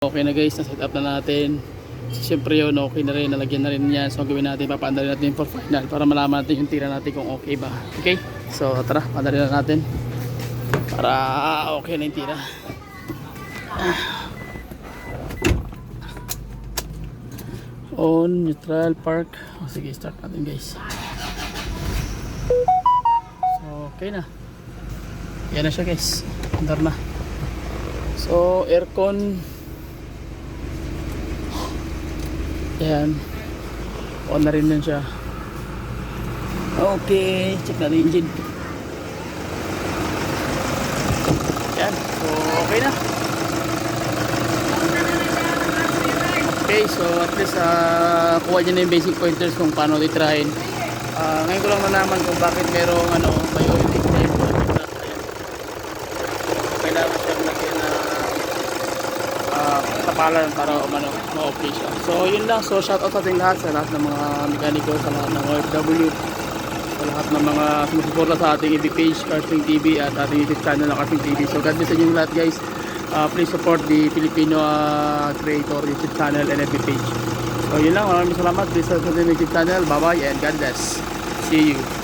Okay na guys, na-set up na natin. Siyempre yun, okay na rin, nalagyan na rin yan. So gawin natin, papaanda rin natin for final para malaman natin yung tira natin kung okay ba. Okay? So tara, paanda rin na natin para okay na yung tira. On, neutral, park. Sige, start natin guys. So okay na. Yan na siya guys, andar na. So aircon, yan, on na rin din siya. Okay, check natin engine. Yan, so okay na. Okay, so at least kuha niya na yung basic pointers kung paano titrahin. Ngayon ko lang nalaman kung bakit merong may oil leak na yung kailangan siyang lagyan na tapalan para ma-okay siya. So yun lang, so shout out sa ating lahat, sa lahat ng mga mekaniko, sa lahat ng OFW, sa lahat ng mga sumusuporta sa ating FB page, Carswing TV, at ating YouTube channel na Carswing TV. So God bless sa inyong lahat guys. Please support the Filipino creator YouTube channel and FB page. So yun lang, maraming salamat. Please subscribe to the YouTube channel. Bye bye and God bless. See you.